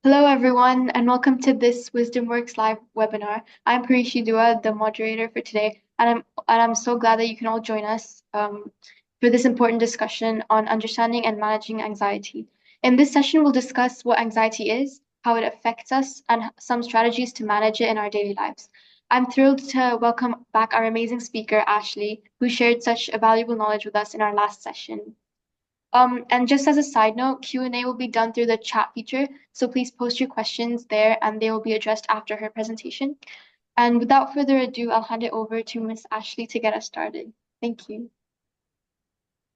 Hello, everyone, and welcome to this Wisdom Works live webinar. I'm Parishi Dua, the moderator for today, and I'm so glad that you can all join us for this important discussion on understanding and managing anxiety. In this session, we'll discuss what anxiety is, how it affects us, and some strategies to manage it in our daily lives. I'm thrilled to welcome back our amazing speaker, Ashleigh, who shared such a valuable knowledge with us in our last session. And just as a side note, Q&A will be done through the chat feature, so please post your questions there and they will be addressed after her presentation. And without further ado, I'll hand it over to Miss Ashleigh to get us started. Thank you.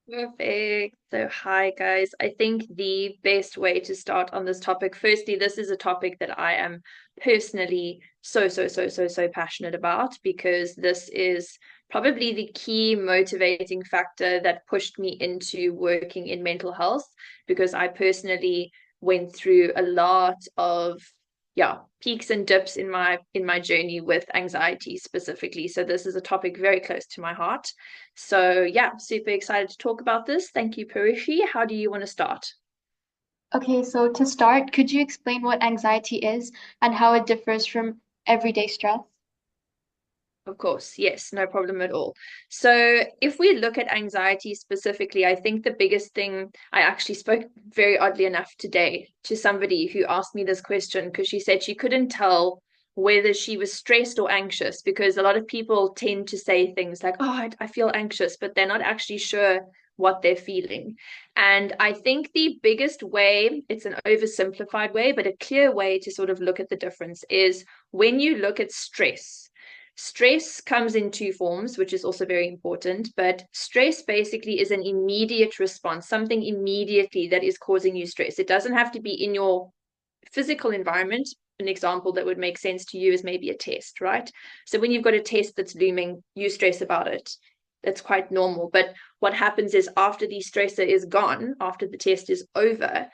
Perfect. So, hi guys. I think the best way to start on this topic, firstly, this is a topic that I am personally so passionate about because this is probably the key motivating factor that pushed me into working in mental health because I personally went through a lot of peaks and dips in my journey with anxiety specifically. So this is a topic very close to my heart. So yeah, super excited to talk about this. Thank you, Parishi. How do you want to start? Okay, so to start, could you explain what anxiety is and how it differs from everyday stress? Of course, yes, no problem at all. So, if we look at anxiety specifically, I think the biggest thing I actually spoke very oddly enough today to somebody who asked me this question because she said she couldn't tell whether she was stressed or anxious because a lot of people tend to say things like, "Oh, I feel anxious," but they're not actually sure what they're feeling. And I think the biggest way, it's an oversimplified way, but a clear way to sort of look at the difference is when you look at stress. Stress comes in two forms, which is also very important. But stress basically is an immediate response, something immediately that is causing you stress. It doesn't have to be in your physical environment. An example that would make sense to you is maybe a test, right? So when you've got a test that's looming, you stress about it. That's quite normal. But what happens is after the stressor is gone, after the test is over,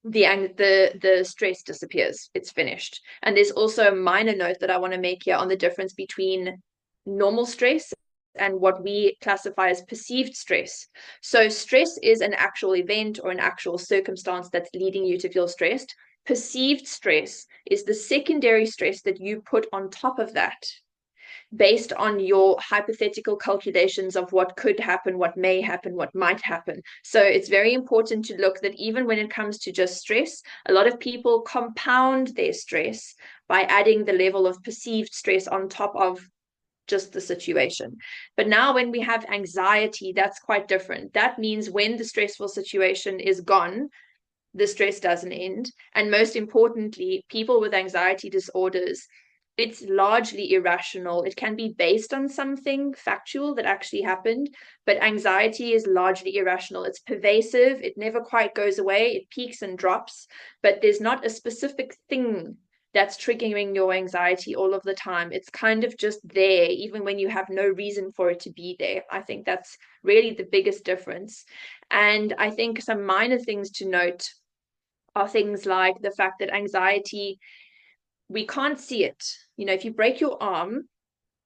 the stress disappears. It's finished. And there's also a minor note that I want to make here on the difference between normal stress and what we classify as perceived stress. So stress is an actual event or an actual circumstance that's leading you to feel stressed. Perceived stress is the secondary stress that you put on top of that based on your hypothetical calculations of what could happen, what may happen, what might happen. So it's very important to look that even when it comes to just stress, a lot of people compound their stress by adding the level of perceived stress on top of just the situation. But now, when we have anxiety, that's quite different. That means when the stressful situation is gone, the stress doesn't end. And most importantly, people with anxiety disorders, it's largely irrational. It can be based on something factual that actually happened, but anxiety is largely irrational. It's pervasive. It never quite goes away. It peaks and drops, but there's not a specific thing that's triggering your anxiety all of the time. It's kind of just there, even when you have no reason for it to be there. I think that's really the biggest difference. And I think some minor things to note are things like the fact that anxiety, we can't see it. You know, if you break your arm,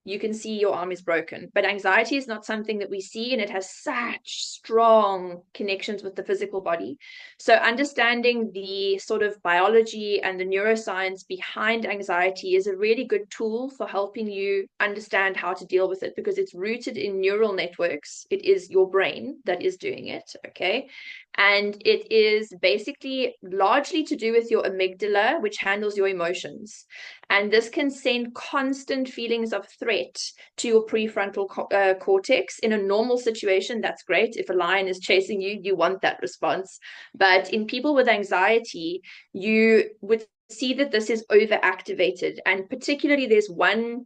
you can see your arm is broken. But anxiety is not something that we see, and it has such strong connections with the physical body. So, understanding the sort of biology and the neuroscience behind anxiety is a really good tool for helping you understand how to deal with it because it's rooted in neural networks. It is your brain that is doing it. Okay. And it is basically largely to do with your amygdala, which handles your emotions. And this can send constant feelings of threat to your prefrontal cortex. In a normal situation, that's great. If a lion is chasing you, you want that response. But in people with anxiety, you would see that this is overactivated. And particularly, there's one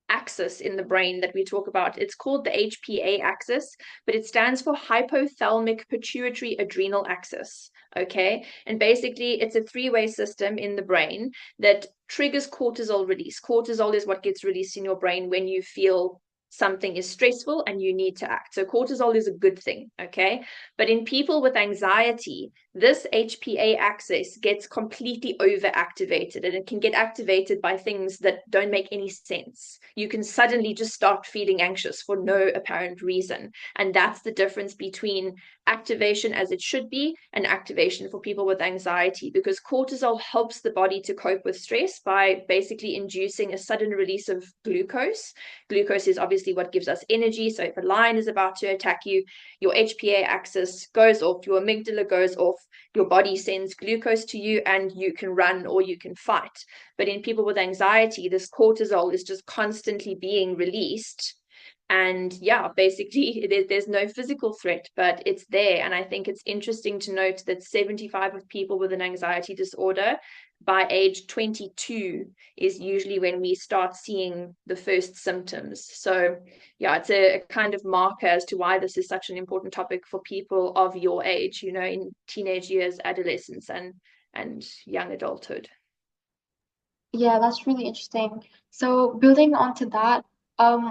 axis in the brain that we talk about. It's called the HPA axis, but it stands for hypothalamic pituitary adrenal axis. Okay. And basically, it's a three-way system in the brain that triggers cortisol release. Cortisol is what gets released in your brain when you feel something is stressful and you need to act. So cortisol is a good thing, okay? But in people with anxiety, this HPA axis gets completely overactivated and it can get activated by things that don't make any sense. You can suddenly just start feeling anxious for no apparent reason. And that's the difference between activation as it should be, and activation for people with anxiety, because cortisol helps the body to cope with stress by basically inducing a sudden release of glucose. Glucose is obviously what gives us energy. So if a lion is about to attack you, your HPA axis goes off, your amygdala goes off, your body sends glucose to you, and you can run or you can fight. But in people with anxiety, this cortisol is just constantly being released. And yeah, basically, there's no physical threat, but it's there. And I think it's interesting to note that 75 of people with an anxiety disorder by age 22 is usually when we start seeing the first symptoms. So yeah, it's a kind of marker as to why this is such an important topic for people of your age, you know, in teenage years, adolescence, and young adulthood. Yeah, that's really interesting. So building onto that,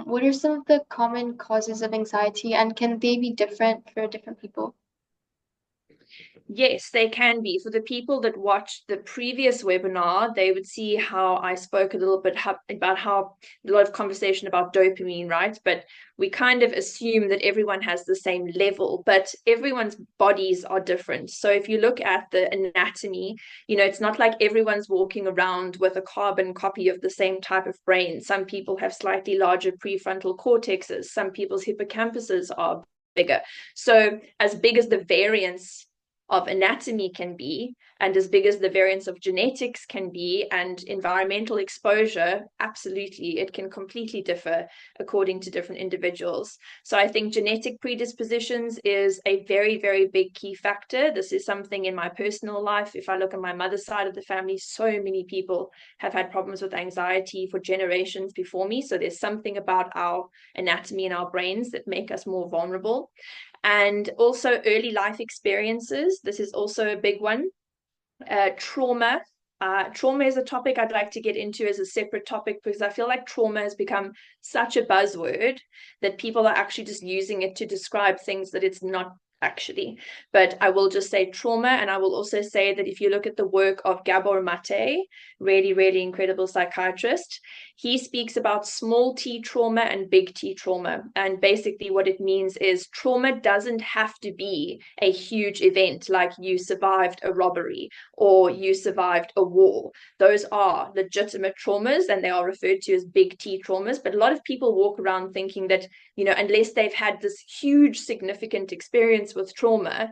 what are some of the common causes of anxiety and can they be different for different people? Yes, they can be. For the people that watched the previous webinar, they would see how I spoke a little bit about how a lot of conversation about dopamine, right? But we kind of assume that everyone has the same level, but everyone's bodies are different. So if you look at the anatomy, you know, it's not like everyone's walking around with a carbon copy of the same type of brain. Some people have slightly larger prefrontal cortexes, some people's hippocampuses are bigger. So as big as the variance of anatomy can be, and as big as the variance of genetics can be, and environmental exposure, absolutely, it can completely differ according to different individuals. So I think genetic predispositions is a very, very big key factor. This is something in my personal life. If I look at my mother's side of the family, so many people have had problems with anxiety for generations before me. So there's something about our anatomy and our brains that make us more vulnerable. And also early life experiences. This is also a big one. Trauma. Trauma is a topic I'd like to get into as a separate topic because I feel like trauma has become such a buzzword that people are actually just using it to describe things that it's not actually. But I will just say trauma, and I will also say that if you look at the work of Gabor Mate, really, really incredible psychiatrist, he speaks about small t trauma and big T trauma. And basically, what it means is trauma doesn't have to be a huge event like you survived a robbery or you survived a war. Those are legitimate traumas and they are referred to as big T traumas. But a lot of people walk around thinking that, you know, unless they've had this huge, significant experience with trauma,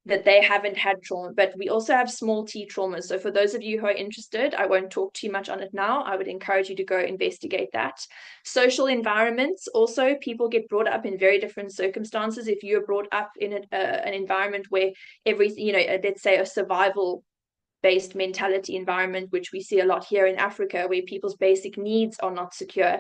that they haven't had trauma. But we also have small t traumas. So for those of you who are interested, I won't talk too much on it now. I would encourage you to go investigate that. Social environments, also people get brought up in very different circumstances. If you're brought up in an environment where you know, let's say a survival based mentality environment, which we see a lot here in Africa, where people's basic needs are not secure,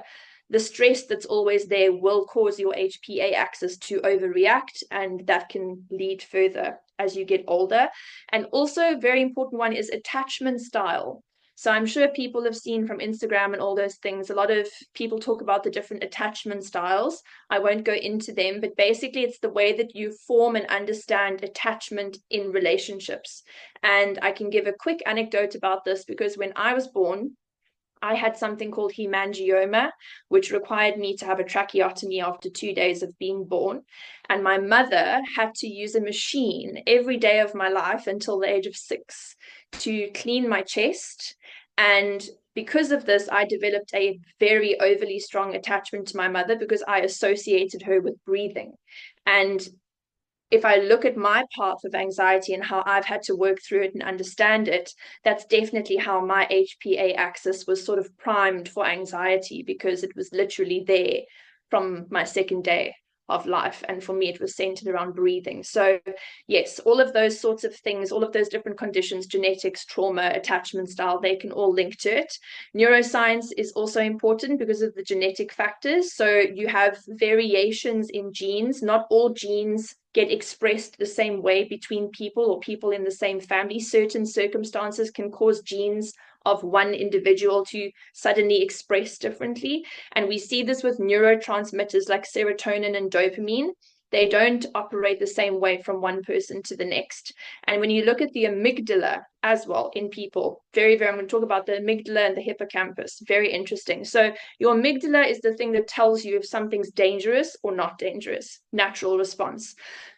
the stress that's always there will cause your HPA axis to overreact, and that can lead further as you get older. And also, a very important one is attachment style. So I'm sure people have seen from Instagram and all those things, a lot of people talk about the different attachment styles. I won't go into them, but basically it's the way that you form and understand attachment in relationships. And I can give a quick anecdote about this because when I was born, I had something called hemangioma, which required me to have a tracheotomy after 2 days of being born. And my mother had to use a machine every day of my life until the age of 6 to clean my chest. And because of this, I developed a very overly strong attachment to my mother because I associated her with breathing. And if I look at my path of anxiety and how I've had to work through it and understand it, that's definitely how my HPA axis was sort of primed for anxiety because it was literally there from my second day of life. And for me, it was centered around breathing. So, yes, all of those sorts of things, all of those different conditions, genetics, trauma, attachment style, they can all link to it. Neuroscience is also important because of the genetic factors. So, you have variations in genes. Not all genes get expressed the same way between people or people in the same family. Certain circumstances can cause genes of one individual to suddenly express differently. And we see this with neurotransmitters like serotonin and dopamine. They don't operate the same way from one person to the next. And when you look at the amygdala as well in people, very, very, I'm going to talk about the amygdala and the hippocampus. Very interesting. So your amygdala is the thing that tells you if something's dangerous or not dangerous, natural response.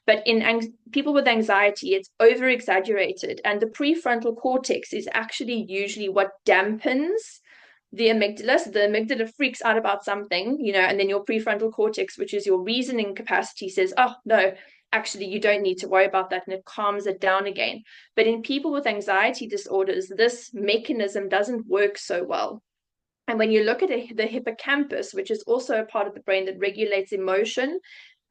But in people with anxiety, it's over exaggerated. And the prefrontal cortex is actually usually what dampens the amygdala. So the amygdala freaks out about something, and then your prefrontal cortex, which is your reasoning capacity, says, oh, no, actually, you don't need to worry about that. And it calms it down again. But in people with anxiety disorders, this mechanism doesn't work so well. And when you look at the hippocampus, which is also a part of the brain that regulates emotion,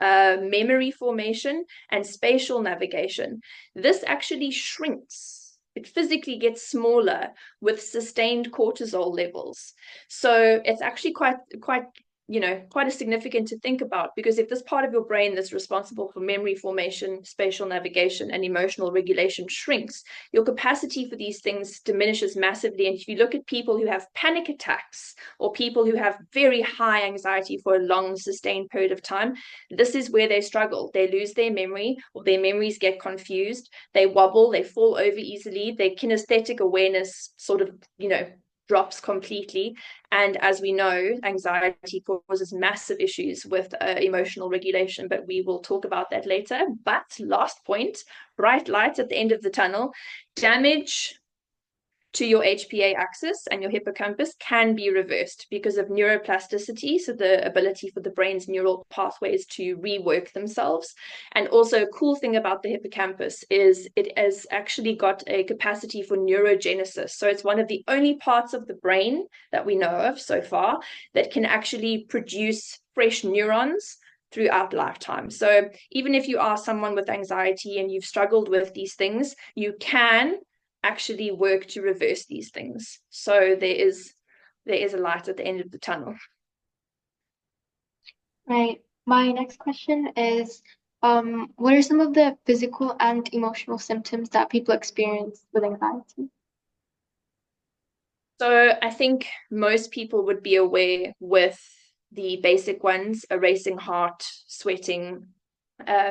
memory formation, and spatial navigation, this actually shrinks. It physically gets smaller with sustained cortisol levels. So it's actually quite a significant to think about, because if this part of your brain that's responsible for memory formation, spatial navigation, and emotional regulation shrinks, your capacity for these things diminishes massively. And if you look at people who have panic attacks or people who have very high anxiety for a long sustained period of time, this is where they struggle. They lose their memory, or their memories get confused, they wobble, they fall over easily, their kinesthetic awareness sort of drops completely. And as we know, anxiety causes massive issues with emotional regulation, but we will talk about that later. But last point, bright lights at the end of the tunnel. Damage to your HPA axis and your hippocampus can be reversed because of neuroplasticity, so the ability for the brain's neural pathways to rework themselves. And also, a cool thing about the hippocampus is it has actually got a capacity for neurogenesis. So it's one of the only parts of the brain that we know of so far that can actually produce fresh neurons throughout lifetime. So even if you are someone with anxiety and you've struggled with these things, you can actually work to reverse these things. So there is a light at the end of the tunnel. Right. My next question is, what are some of the physical and emotional symptoms that people experience with anxiety? So I think most people would be aware with the basic ones: a racing heart, sweating,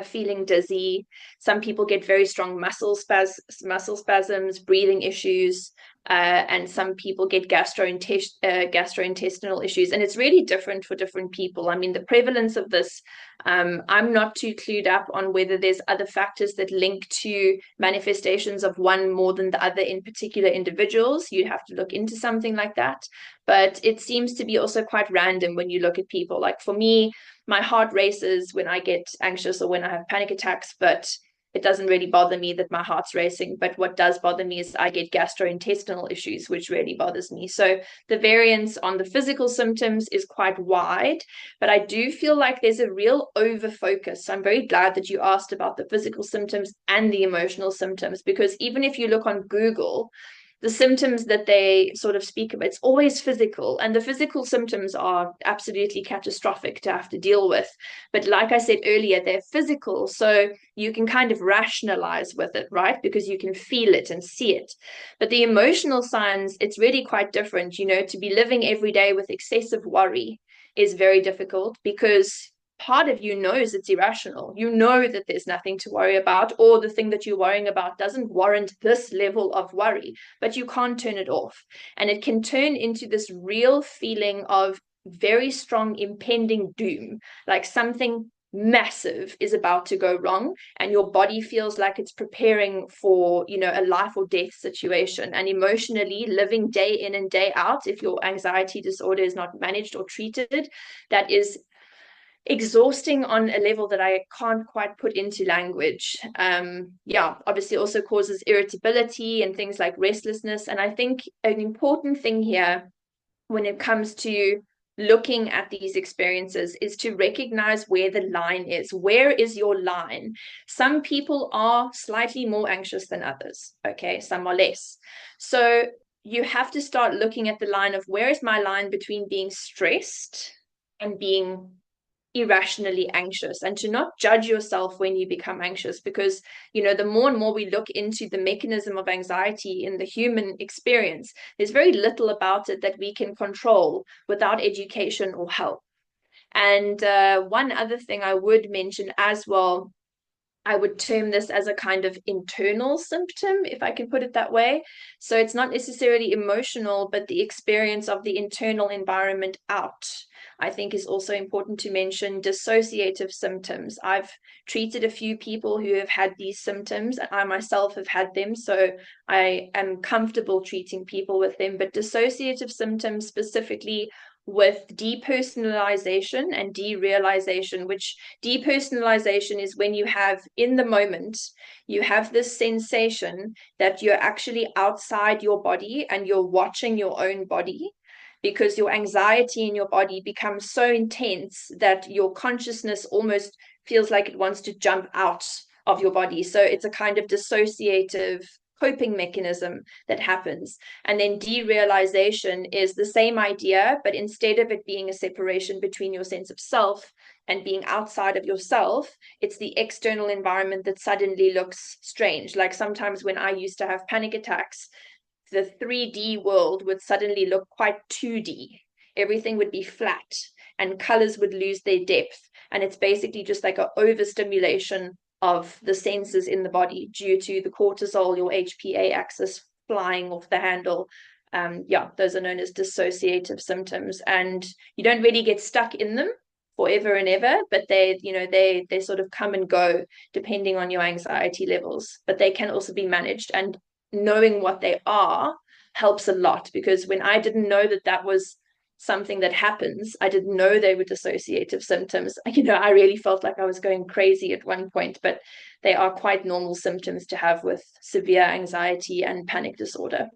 feeling dizzy. Some people get very strong muscle spasms, breathing issues, and some people get gastrointestinal issues. And it's really different for different people. I mean, the prevalence of this, I'm not too clued up on whether there's other factors that link to manifestations of one more than the other in particular individuals. You'd have to look into something like that. But it seems to be also quite random when you look at people. Like for me, my heart races when I get anxious or when I have panic attacks, but it doesn't really bother me that my heart's racing. But what does bother me is I get gastrointestinal issues, which really bothers me. So the variance on the physical symptoms is quite wide, but I do feel like there's a real over focus. So I'm very glad that you asked about the physical symptoms and the emotional symptoms, because even if you look on Google, the symptoms that they sort of speak about, it's always physical, and the physical symptoms are absolutely catastrophic to have to deal with. But like I said earlier, they're physical, so you can kind of rationalize with it, right? Because you can feel it and see it. But the emotional signs, it's really quite different. To be living every day with excessive worry is very difficult, because part of you knows it's irrational. You know that there's nothing to worry about, or the thing that you're worrying about doesn't warrant this level of worry, but you can't turn it off. And it can turn into this real feeling of very strong impending doom, like something massive is about to go wrong, and your body feels like it's preparing for a life or death situation. And emotionally, living day in and day out, if your anxiety disorder is not managed or treated, that is exhausting on a level that I can't quite put into language. Yeah, obviously also causes irritability and things like restlessness. And I think an important thing here when it comes to looking at these experiences is to recognize where the line is. Where is your line? Some people are slightly more anxious than others. Okay, some are less. So you have to start looking at the line of, where is my line between being stressed and being irrationally anxious, and to not judge yourself when you become anxious, because the more and more we look into the mechanism of anxiety in the human experience, there's very little about it that we can control without education or help. And one other thing I would mention as well, I would term this as a kind of internal symptom, if I can put it that way. So it's not necessarily emotional, but the experience of the internal environment out. I think is also important to mention dissociative symptoms. I've treated a few people who have had these symptoms, and I myself have had them, so I am comfortable treating people with them. But dissociative symptoms specifically with depersonalization and derealization, which depersonalization is when you have in the moment, you have this sensation that you're actually outside your body and you're watching your own body because your anxiety in your body becomes so intense that your consciousness almost feels like it wants to jump out of your body. So it's a kind of dissociative coping mechanism that happens. And then derealization is the same idea, but instead of it being a separation between your sense of self and being outside of yourself, it's the external environment that suddenly looks strange. Like sometimes when I used to have panic attacks, the 3D world would suddenly look quite 2D. Everything would be flat and colors would lose their depth. And it's basically just like an overstimulation of the senses in the body due to the cortisol, your HPA axis flying off the handle. Yeah, those are known as dissociative symptoms. And you don't really get stuck in them forever and ever, but they sort of come and go depending on your anxiety levels. But they can also be managed. And knowing what they are helps a lot, because when I didn't know that that was something that happens, I didn't know they were dissociative symptoms. I really felt like I was going crazy at one point, but they are quite normal symptoms to have with severe anxiety and panic disorder.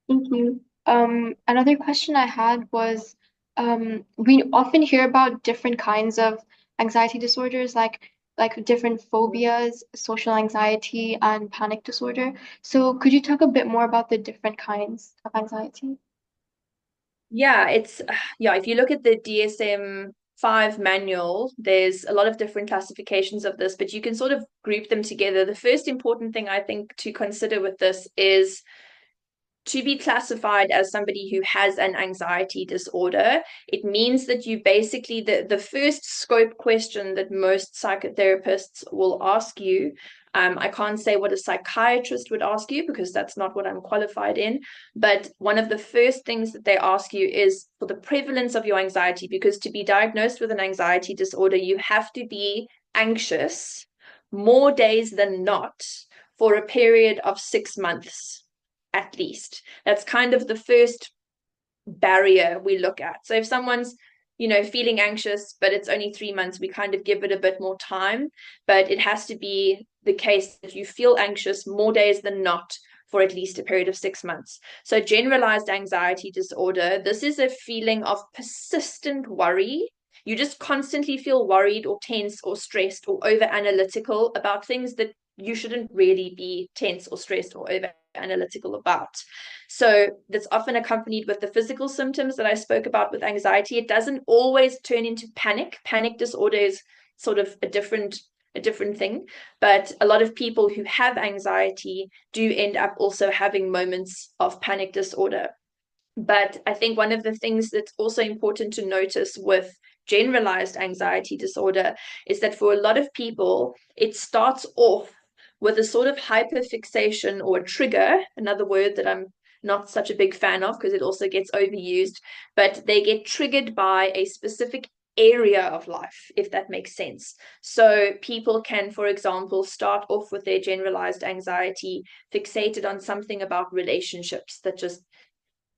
Thank you. Another question I had was, we often hear about different kinds of anxiety disorders, like different phobias, social anxiety, and panic disorder. So could you talk a bit more about the different kinds of anxiety? Yeah, if you look at the DSM-5 manual, there's a lot of different classifications of this, but you can sort of group them together. The first important thing I think to consider with this is to be classified as somebody who has an anxiety disorder. It means that you basically, the first scope question that most psychotherapists will ask you, I can't say what a psychiatrist would ask you because that's not what I'm qualified in, but one of the first things that they ask you is for the prevalence of your anxiety, because to be diagnosed with an anxiety disorder, you have to be anxious more days than not for a period of 6 months at least. That's kind of the first barrier we look at. So if someone's, feeling anxious, but it's only 3 months, we kind of give it a bit more time. But it has to be the case that you feel anxious more days than not for at least a period of 6 months. So generalized anxiety disorder, this is a feeling of persistent worry. You just constantly feel worried or tense or stressed or over analytical about things that you shouldn't really be tense or stressed or over analytical about. So that's often accompanied with the physical symptoms that I spoke about with anxiety. It doesn't always turn into panic. Panic disorder is sort of a different thing, but a lot of people who have anxiety do end up also having moments of panic disorder. But I think one of the things that's also important to notice with generalized anxiety disorder is that for a lot of people, it starts off with a sort of hyperfixation or a trigger, another word that I'm not such a big fan of because it also gets overused, but they get triggered by a specific area of life, if that makes sense. So people can, for example, start off with their generalized anxiety fixated on something about relationships that just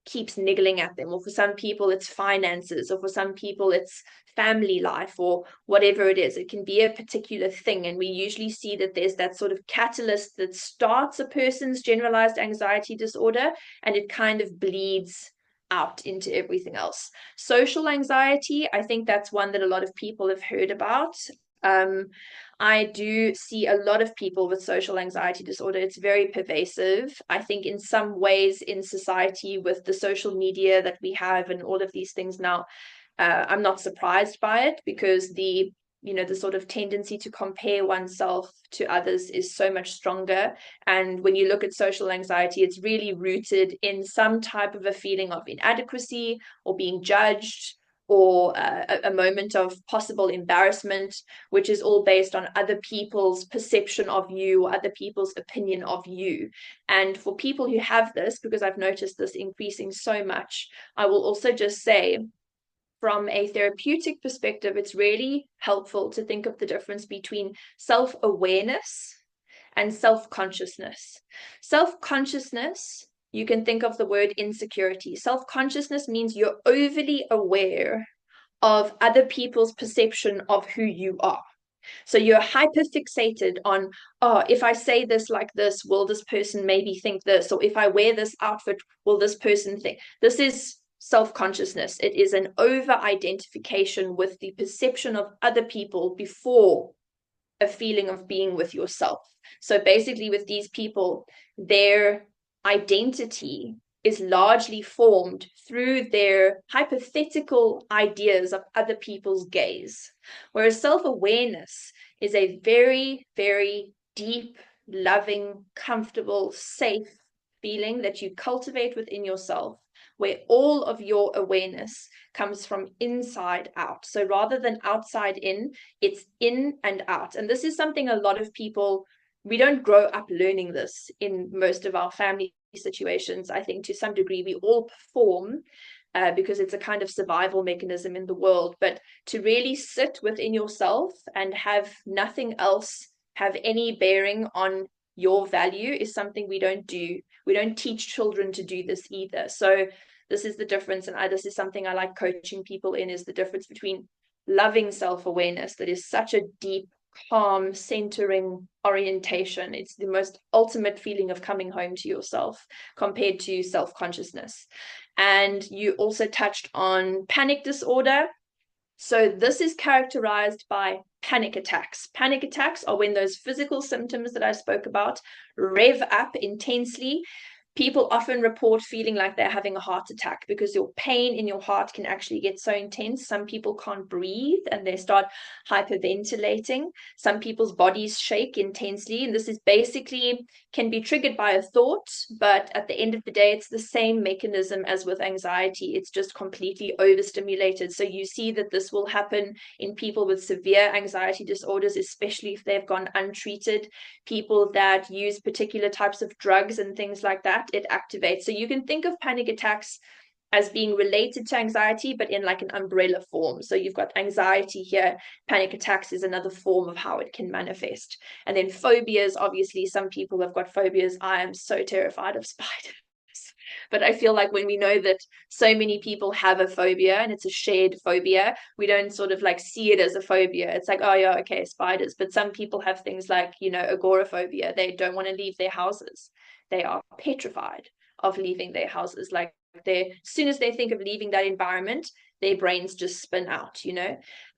keeps niggling at them, or for some people it's finances, or for some people it's family life, or whatever it is. It can be a particular thing, and we usually see that there's that sort of catalyst that starts a person's generalized anxiety disorder, and it kind of bleeds out into everything else. Social anxiety, I think that's one that a lot of people have heard about. um, I do see a lot of people with social anxiety disorder. It's very pervasive. I think in some ways in society with the social media that we have and all of these things now, I'm not surprised by it, because the sort of tendency to compare oneself to others is so much stronger. And when you look at social anxiety, it's really rooted in some type of a feeling of inadequacy or being judged or a moment of possible embarrassment, which is all based on other people's perception of you, or other people's opinion of you. And for people who have this, because I've noticed this increasing so much, I will also just say, from a therapeutic perspective, it's really helpful to think of the difference between self-awareness and self-consciousness. Self-consciousness, you can think of the word insecurity. Self-consciousness means you're overly aware of other people's perception of who you are. So you're hyper fixated on, oh, if I say this like this, will this person maybe think this? Or if I wear this outfit, will this person think? This is self-consciousness. It is an over-identification with the perception of other people before a feeling of being with yourself. So basically, with these people, their identity is largely formed through their hypothetical ideas of other people's gaze. Whereas self-awareness is a very, very deep, loving, comfortable, safe feeling that you cultivate within yourself, where all of your awareness comes from inside out. So rather than outside in, it's in and out. And this is something a lot of people, we don't grow up learning this in most of our family situations. I think to some degree we all perform because it's a kind of survival mechanism in the world. But to really sit within yourself and have nothing else have any bearing on your value is something we don't do. We don't teach children to do this either. So this is the difference. And this is something I like coaching people in, is the difference between loving self-awareness that is such a deep, calm, centering orientation. It's the most ultimate feeling of coming home to yourself, compared to self-consciousness. And you also touched on panic disorder. So this is characterized by panic attacks. Panic attacks are when those physical symptoms that I spoke about rev up intensely. People often report feeling like they're having a heart attack because your pain in your heart can actually get so intense. Some people can't breathe and they start hyperventilating. Some people's bodies shake intensely. And this is basically can be triggered by a thought, but at the end of the day, it's the same mechanism as with anxiety. It's just completely overstimulated. So you see that this will happen in people with severe anxiety disorders, especially if they've gone untreated, people that use particular types of drugs and things like that. It activates. So you can think of panic attacks as being related to anxiety, but in like an umbrella form. So you've got anxiety here, panic attacks is another form of how it can manifest. And then phobias, obviously, some people have got phobias. I am so terrified of spiders. But I feel like when we know that so many people have a phobia and it's a shared phobia, we don't sort of like see it as a phobia. It's like, oh yeah, okay, spiders. But some people have things like, agoraphobia. They don't want to leave their houses. They are petrified of leaving their houses. Like as soon as they think of leaving that environment, their brains just spin out.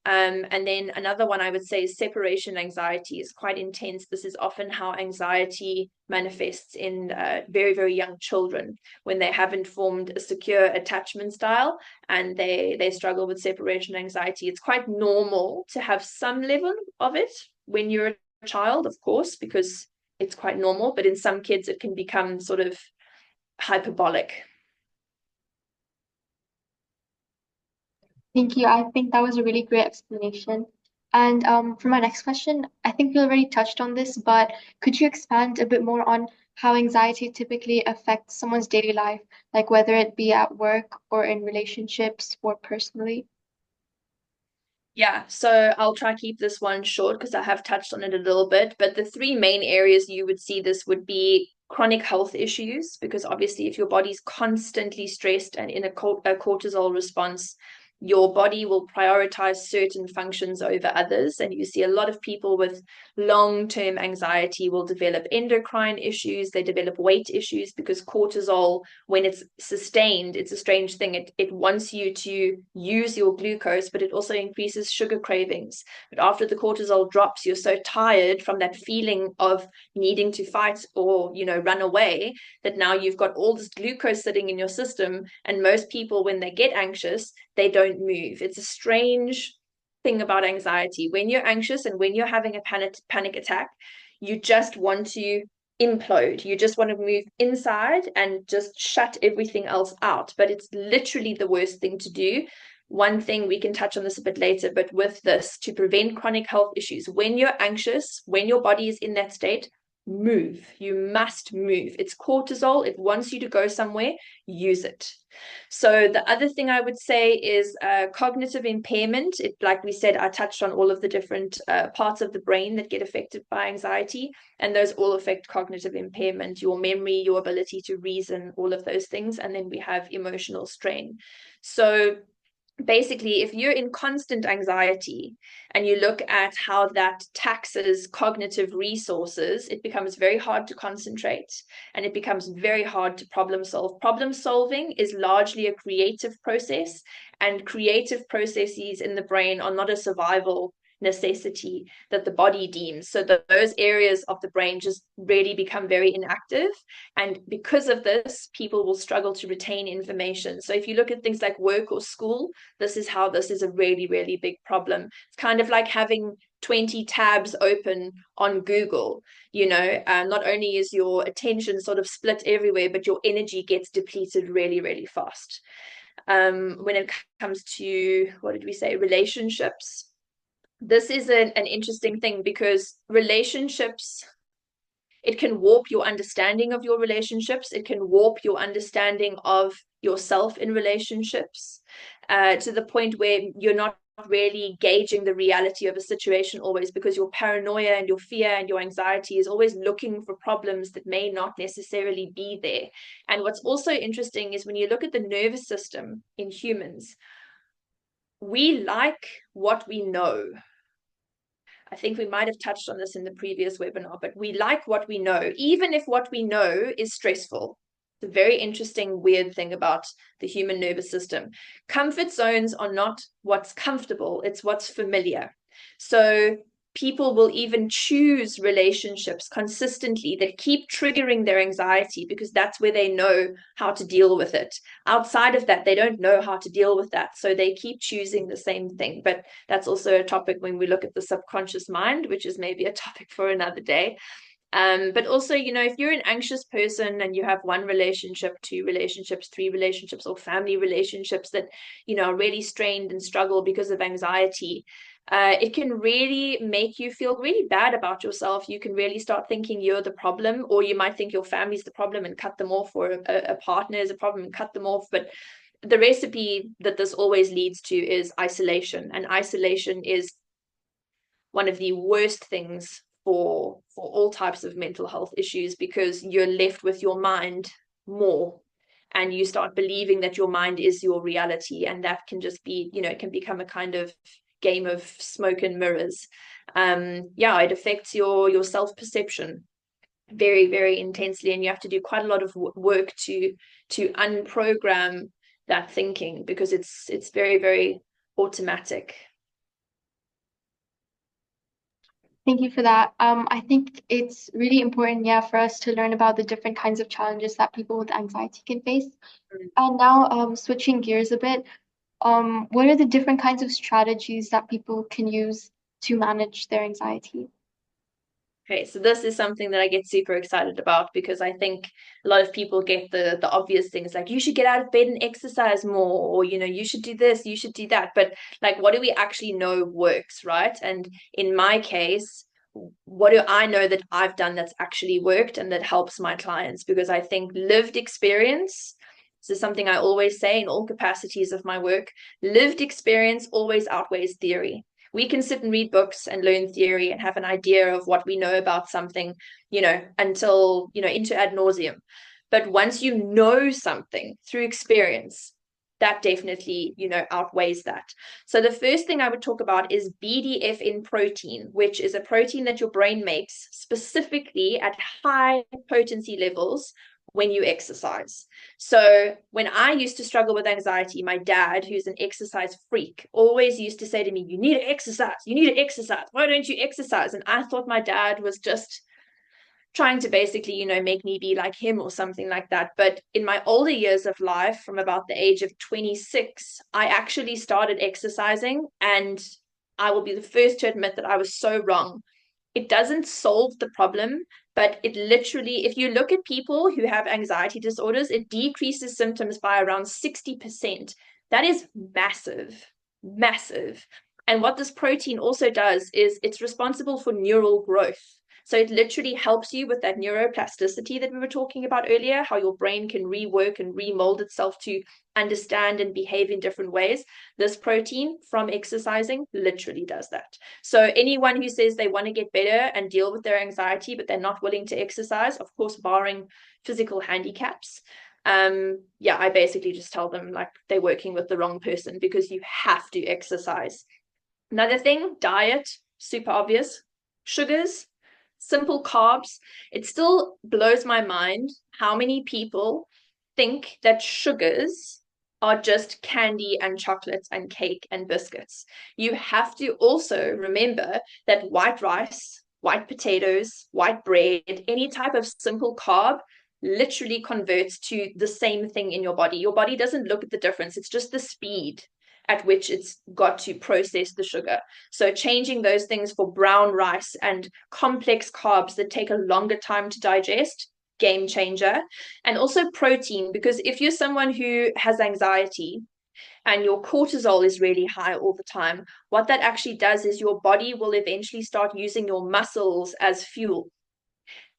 And then another one I would say is separation anxiety is quite intense. This is often how anxiety manifests in very, very young children when they haven't formed a secure attachment style and they struggle with separation anxiety. It's quite normal to have some level of it when you're a child, of course, because it's quite normal. But in some kids, it can become sort of hyperbolic. Thank you. I think that was a really great explanation. And for my next question, I think you already touched on this, but could you expand a bit more on how anxiety typically affects someone's daily life, like whether it be at work or in relationships or personally? Yeah, so I'll try to keep this one short because I have touched on it a little bit. But the three main areas you would see this would be chronic health issues, because obviously, if your body's constantly stressed and in a cortisol response, your body will prioritize certain functions over others. And you see a lot of people with long-term anxiety will develop endocrine issues, they develop weight issues because cortisol, when it's sustained, it's a strange thing. It wants you to use your glucose, but it also increases sugar cravings. But after the cortisol drops, you're so tired from that feeling of needing to fight or, run away, that now you've got all this glucose sitting in your system. And most people, when they get anxious, they don't move. It's a strange thing about anxiety. When you're anxious and when you're having a panic attack, you just want to implode. You just want to move inside and just shut everything else out. But it's literally the worst thing to do one thing, we can touch on this a bit later, but with this, to prevent chronic health issues, when you're anxious, when your body is in that state, move. You must move. It's cortisol. It wants you to go somewhere. Use it. So the other thing I would say is cognitive impairment. Like we said, I touched on all of the different parts of the brain that get affected by anxiety, and those all affect cognitive impairment, your memory, your ability to reason, all of those things. And then we have emotional strain. So basically, if you're in constant anxiety and you look at how that taxes cognitive resources, it becomes very hard to concentrate, and it becomes very hard to problem solve. Problem solving is largely a creative process, and creative processes in the brain are not a survival necessity that the body deems. So those areas of the brain just really become very inactive. And because of this, people will struggle to retain information. So if you look at things like work or school, this is how this is a really, really big problem. It's kind of like having 20 tabs open on Google. Not only is your attention sort of split everywhere, but your energy gets depleted really, really fast. When it comes to, what did we say, relationships, this is an interesting thing, because relationships, it can warp your understanding of your relationships. It can warp your understanding of yourself in relationships, to the point where you're not really gauging the reality of a situation always, because your paranoia and your fear and your anxiety is always looking for problems that may not necessarily be there. And what's also interesting is when you look at the nervous system in humans, we like what we know. I think we might have touched on this in the previous webinar, but we like what we know, even if what we know is stressful. It's a very interesting, weird thing about the human nervous system. Comfort zones are not what's comfortable, it's what's familiar. So people will even choose relationships consistently that keep triggering their anxiety, because that's where they know how to deal with it. Outside of that, they don't know how to deal with that. So they keep choosing the same thing. But that's also a topic when we look at the subconscious mind, which is maybe a topic for another day. But also, if you're an anxious person and you have one relationship, two relationships, three relationships, or family relationships that, are really strained and struggle because of anxiety, it can really make you feel really bad about yourself. You can really start thinking you're the problem, or you might think your family's the problem and cut them off, or a partner is a problem and cut them off. But the recipe that this always leads to is isolation, and isolation is one of the worst things for all types of mental health issues, because you're left with your mind more, and you start believing that your mind is your reality, and that can just be, it can become a kind of game of smoke and mirrors. It affects your self-perception very, very intensely, and you have to do quite a lot of work to unprogram that thinking, because it's very, very automatic. Thank you for that. I think it's really important, for us to learn about the different kinds of challenges that people with anxiety can face. And now, switching gears a bit, what are the different kinds of strategies that people can use to manage their anxiety? Okay, so this is something that I get super excited about, because I think a lot of people get the obvious things, like you should get out of bed and exercise more, or you should do this, you should do that. But like, what do we actually know works, right? And in my case, what do I know that I've done that's actually worked and that helps my clients? Because I think lived experience, this is something I always say in all capacities of my work, lived experience always outweighs theory. We can sit and read books and learn theory and have an idea of what we know about something, until, into ad nauseum. But once you know something through experience, that definitely, outweighs that. So the first thing I would talk about is BDFN protein, which is a protein that your brain makes specifically at high potency levels when you exercise. So when I used to struggle with anxiety, my dad, who's an exercise freak, always used to say to me, you need to exercise, you need to exercise. Why don't you exercise? And I thought my dad was just trying to basically, make me be like him or something like that. But in my older years of life, from about the age of 26, I actually started exercising, and I will be the first to admit that I was so wrong. It doesn't solve the problem, but it literally, if you look at people who have anxiety disorders, it decreases symptoms by around 60%. That is massive, massive. And what this protein also does is it's responsible for neural growth. So it literally helps you with that neuroplasticity that we were talking about earlier, how your brain can rework and remold itself to understand and behave in different ways. This protein from exercising literally does that. So anyone who says they want to get better and deal with their anxiety, but they're not willing to exercise, of course, barring physical handicaps, yeah, I basically just tell them like they're working with the wrong person, because you have to exercise. Another thing, diet, super obvious. Sugars, simple carbs. It still blows my mind how many people think that sugars are just candy and chocolates and cake and biscuits. You have to also remember that white rice, white potatoes, white bread, any type of simple carb literally converts to the same thing in your body. Your body doesn't look at the difference. It's just the speed at which it's got to process the sugar. So changing those things for brown rice and complex carbs that take a longer time to digest, game changer. And also protein, because if you're someone who has anxiety and your cortisol is really high all the time, what that actually does is your body will eventually start using your muscles as fuel.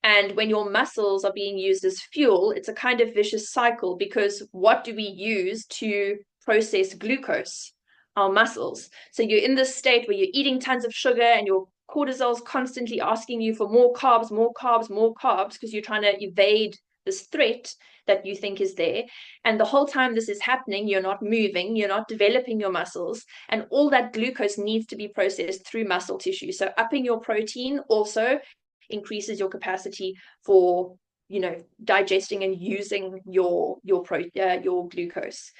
And when your muscles are being used as fuel, it's a kind of vicious cycle, because what do we use to process glucose? Our muscles. So you're in this state where you're eating tons of sugar and your cortisol's constantly asking you for more carbs, more carbs, more carbs, because you're trying to evade this threat that you think is there. And the whole time this is happening, you're not moving, you're not developing your muscles, and all that glucose needs to be processed through muscle tissue. So upping your protein also increases your capacity for, digesting and using your glucose.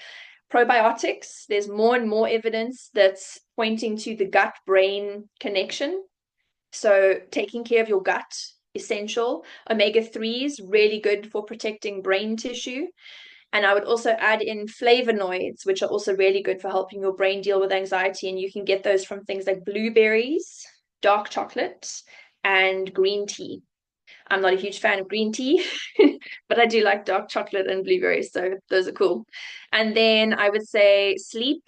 Probiotics, there's more and more evidence that's pointing to the gut brain connection. So taking care of your gut, essential. Omega-3s, really good for protecting brain tissue. And I would also add in flavonoids, which are also really good for helping your brain deal with anxiety. And you can get those from things like blueberries, dark chocolate, and green tea. I'm not a huge fan of green tea, but I do like dark chocolate and blueberries. So those are cool. And then I would say sleep.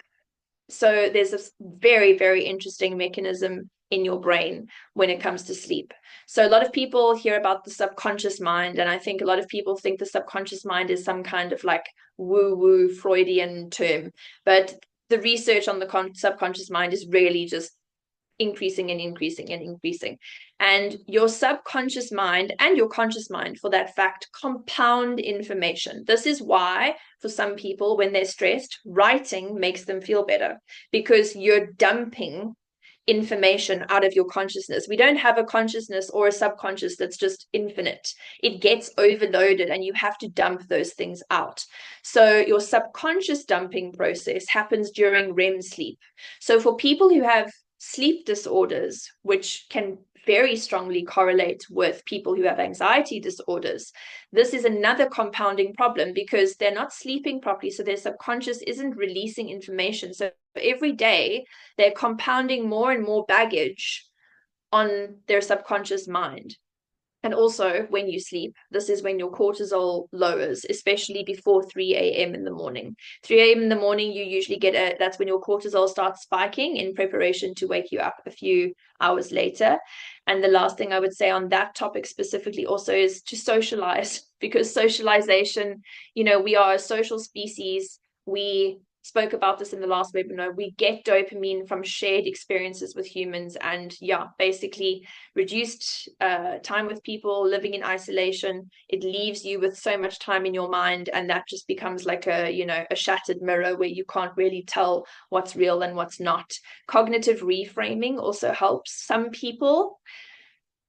So there's a very, very interesting mechanism in your brain when it comes to sleep. So a lot of people hear about the subconscious mind, and I think a lot of people think the subconscious mind is some kind of like woo-woo Freudian term. But the research on the subconscious mind is really just increasing and increasing and increasing. And your subconscious mind and your conscious mind, for that fact, compound information. This is why, for some people, when they're stressed, writing makes them feel better, because you're dumping information out of your consciousness. We don't have a consciousness or a subconscious that's just infinite. It gets overloaded and you have to dump those things out. So your subconscious dumping process happens during REM sleep. So for people who have sleep disorders, which can very strongly correlate with people who have anxiety disorders, this is another compounding problem, because they're not sleeping properly, so their subconscious isn't releasing information. So every day they're compounding more and more baggage on their subconscious mind. And also, when you sleep, this is when your cortisol lowers, especially before 3 a.m. in the morning. 3 a.m. in the morning, you usually that's when your cortisol starts spiking in preparation to wake you up a few hours later. And the last thing I would say on that topic specifically also is to socialize, because socialization, we are a social species. We spoke about this in the last webinar. We get dopamine from shared experiences with humans, and basically reduced time with people, living in isolation, it leaves you with so much time in your mind, and that just becomes like a shattered mirror where you can't really tell what's real and what's not. Cognitive reframing also helps some people.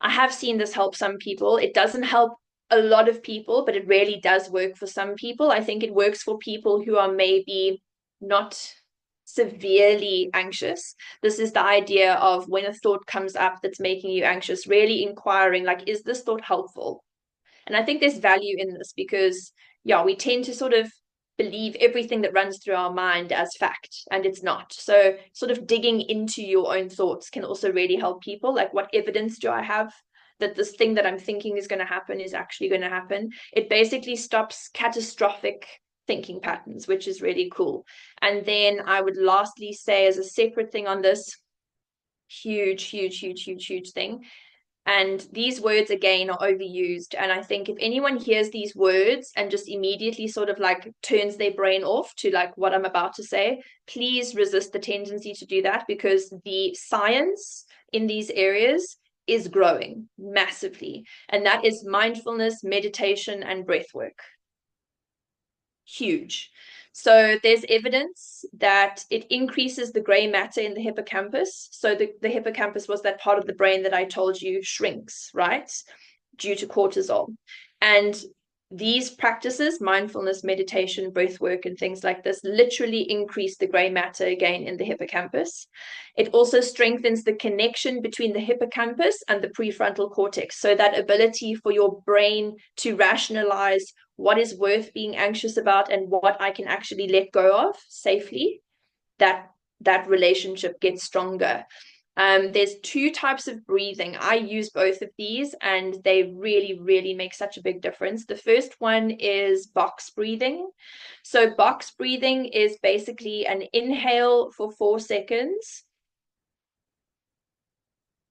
I have seen this help some people. It doesn't help a lot of people, but it really does work for some people. I think it works for people who are maybe not severely anxious. This is the idea of, when a thought comes up that's making you anxious, really inquiring, like, is this thought helpful? And I think there's value in this, because we tend to sort of believe everything that runs through our mind as fact, and it's not. So sort of digging into your own thoughts can also really help people. Like, what evidence do I have that this thing that I'm thinking is going to happen is actually going to happen? It basically stops catastrophic thinking patterns, which is really cool. And then I would lastly say, as a separate thing on this, huge thing, and these words again are overused, and I think if anyone hears these words and just immediately sort of like turns their brain off to like what I'm about to say, please resist the tendency to do that, because the science in these areas is growing massively, and that is mindfulness, meditation, and breath work. Huge. So there's evidence that it increases the gray matter in the hippocampus. So the hippocampus was that part of the brain that I told you shrinks, right? Due to cortisol. And these practices, mindfulness, meditation, breath work, and things like this, literally increase the gray matter again in the hippocampus. It also strengthens the connection between the hippocampus and the prefrontal cortex. So that ability for your brain to rationalize what is worth being anxious about and what I can actually let go of safely, that relationship gets stronger. There's two types of breathing. I use both of these, and they really make such a big difference. The first one is box breathing. So box breathing is basically an inhale for 4 seconds,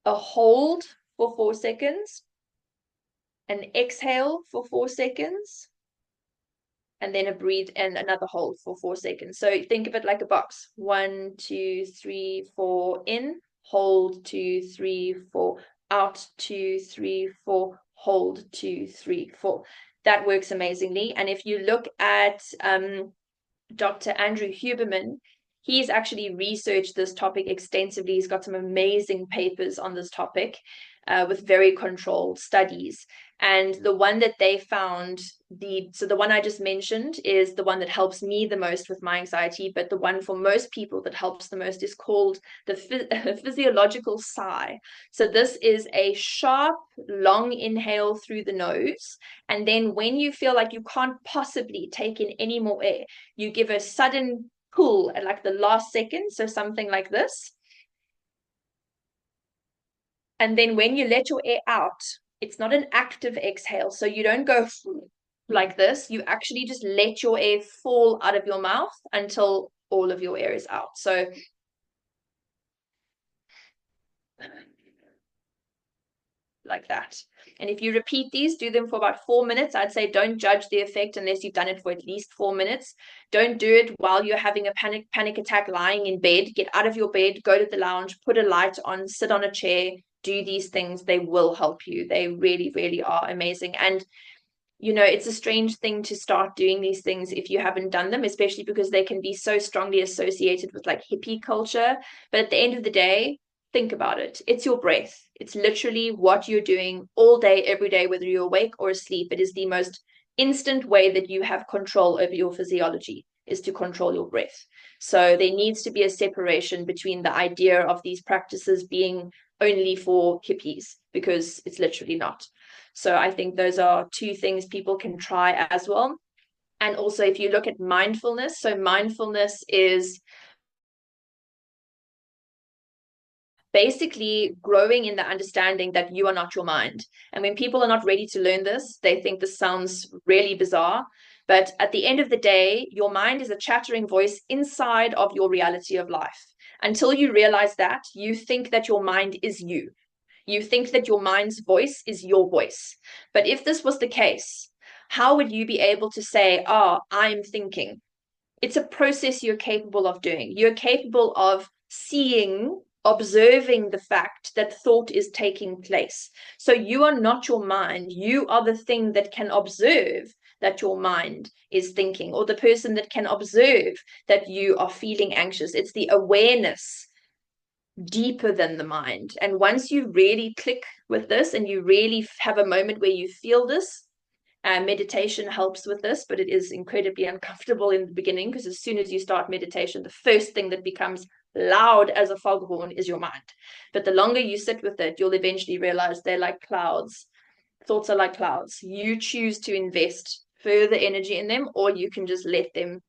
a hold for 4 seconds, an exhale for 4 seconds, and then a breathe and another hold for 4 seconds. So think of it like a box. 1, 2, 3, 4 in, hold, 2, 3, 4 out, 2, 3, 4 hold, 2, 3, 4. That works amazingly. And if you look at Dr. Andrew Huberman, he's actually researched this topic extensively. He's got some amazing papers on this topic with very controlled studies. And the one that they found, so the one I just mentioned is the one that helps me the most with my anxiety, but the one for most people that helps the most is called the physiological sigh. So this is a sharp, long inhale through the nose. And then when you feel like you can't possibly take in any more air, you give a sudden pull at like the last second. So something like this. And then when you let your air out, it's not an active exhale. So you don't go like this. You actually just let your air fall out of your mouth until all of your air is out. So like that. And if you repeat these, do them for about 4 minutes. I'd say don't judge the effect unless you've done it for at least 4 minutes. Don't do it while you're having a panic attack lying in bed. Get out of your bed, go to the lounge, put a light on, sit on a chair, do these things. They will help you. They really are amazing. And you know, it's a strange thing to start doing these things if you haven't done them, especially because they can be so strongly associated with like hippie culture. But at the end of the day, think about it. It's your breath. It's literally what you're doing all day, every day, whether you're awake or asleep. It is the most instant way that you have control over your physiology, is to control your breath. So there needs to be a separation between the idea of these practices being only for hippies, because it's literally not. So I think those are two things people can try as well. And also, if you look at mindfulness, so mindfulness is basically growing in the understanding that you are not your mind. And when people are not ready to learn this, they think this sounds really bizarre. But at the end of the day, your mind is a chattering voice inside of your reality of life. Until you realize that, you think that your mind is you. You think that your mind's voice is your voice. But if this was the case, how would you be able to say, oh, I'm thinking? It's a process you're capable of doing. You're capable of seeing, observing the fact that thought is taking place. So you are not your mind. You are the thing that can observe that your mind is thinking, or the person that can observe that you are feeling anxious. It's the awareness deeper than the mind. And once you really click with this and you really have a moment where you feel this, meditation helps with this, but it is incredibly uncomfortable in the beginning, because as soon as you start meditation, the first thing that becomes loud as a foghorn is your mind. But the longer you sit with it, you'll eventually realize they're like clouds. Thoughts are like clouds. You choose to invest further energy in them, or you can just let them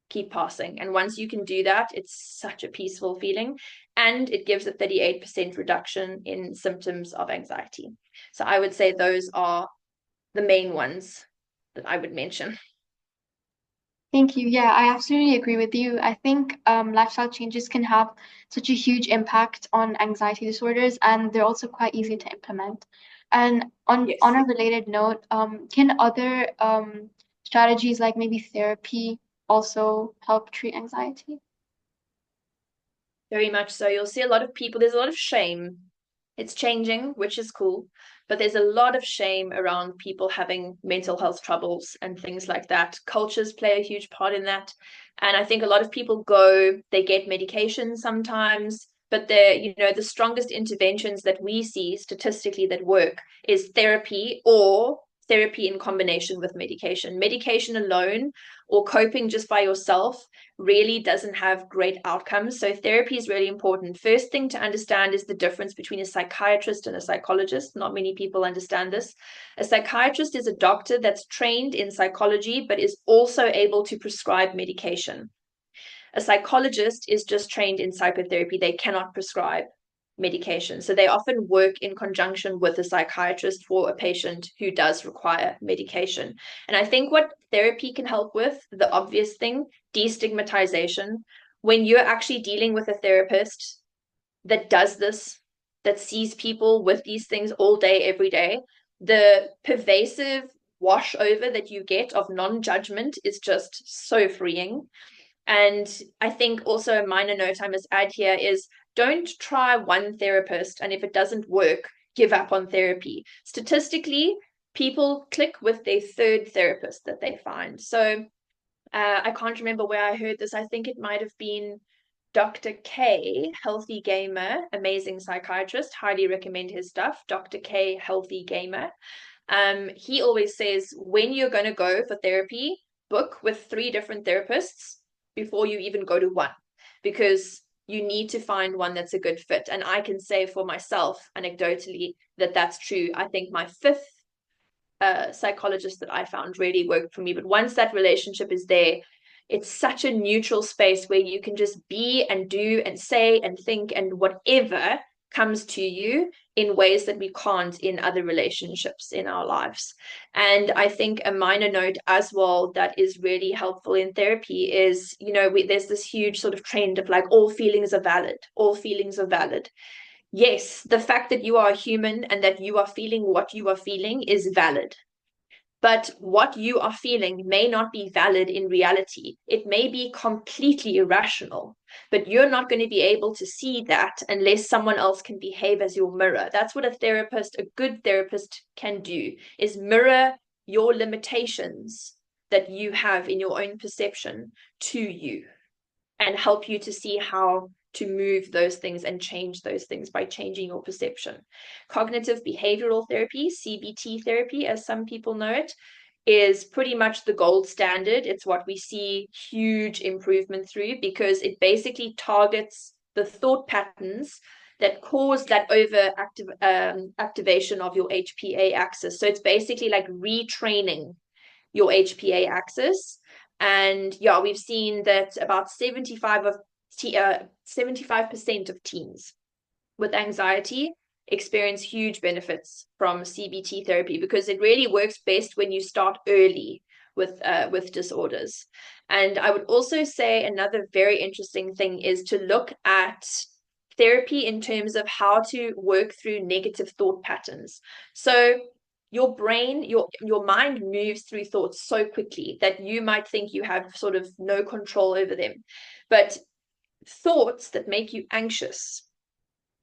keep passing. And once you can do that, it's such a peaceful feeling. And it gives a 38% reduction in symptoms of anxiety. So I would say those are the main ones that I would mention. Thank you. Yeah, I absolutely agree with you. I think lifestyle changes can have such a huge impact on anxiety disorders, and they're also quite easy to implement. And on Yes. a related note, can other strategies like maybe therapy also help treat anxiety? Very much so. You'll see a lot of people, there's a lot of shame. It's changing, which is cool, but there's a lot of shame around people having mental health troubles and things like that. Cultures play a huge part in that. And I think a lot of people go, they get medication sometimes, but the strongest interventions that we see statistically that work is therapy or therapy in combination with medication. Medication alone or coping just by yourself really doesn't have great outcomes. So therapy is really important. First thing to understand is the difference between a psychiatrist and a psychologist. Not many people understand this. A psychiatrist is a doctor that's trained in psychology, but is also able to prescribe medication. A psychologist is just trained in psychotherapy. They cannot prescribe medication. So they often work in conjunction with a psychiatrist for a patient who does require medication. And I think what therapy can help with, the obvious thing, destigmatization. When you're actually dealing with a therapist that does this, that sees people with these things all day, every day, the pervasive wash over that you get of non-judgment is just so freeing. And I think also a minor note I must add here is don't try one therapist, and if it doesn't work, give up on therapy. Statistically, people click with their third therapist that they find. So I can't remember where I heard this. I think it might have been Dr. K, Healthy Gamer, amazing psychiatrist. Highly recommend his stuff. Dr. K, Healthy Gamer. He always says when you're going to go for therapy, book with 3 different therapists before you even go to one, because you need to find one that's a good fit. And I can say for myself, anecdotally, that that's true. I think my fifth psychologist that I found really worked for me. But once that relationship is there, it's such a neutral space where you can just be and do and say and think and whatever comes to you in ways that we can't in other relationships in our lives. And I think a minor note as well that is really helpful in therapy is, there's this huge sort of trend of like all feelings are valid, all feelings are valid. Yes, the fact that you are a human and that you are feeling what you are feeling is valid. But what you are feeling may not be valid in reality. It may be completely irrational, but you're not going to be able to see that unless someone else can behave as your mirror. That's what a therapist, a good therapist, can do, is mirror your limitations that you have in your own perception to you and help you to see how to move those things and change those things by changing your perception. Cognitive behavioral therapy, CBT therapy, as some people know it, is pretty much the gold standard. It's what we see huge improvement through because it basically targets the thought patterns that cause that activation of your HPA axis. So it's basically like retraining your HPA axis. And yeah, we've seen that about 75% of teens with anxiety experience huge benefits from CBT therapy because it really works best when you start early with disorders. And I would also say another very interesting thing is to look at therapy in terms of how to work through negative thought patterns. So your brain, your mind moves through thoughts so quickly that you might think you have sort of no control over them. But thoughts that make you anxious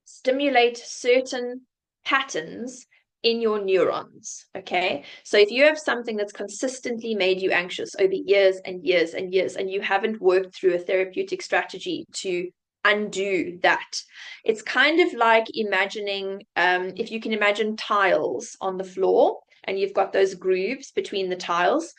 stimulate certain patterns in your neurons. Okay. So if you have something that's consistently made you anxious over years and years and years, and you haven't worked through a therapeutic strategy to undo that, it's kind of like imagining, if you can imagine tiles on the floor and you've got those grooves between the tiles,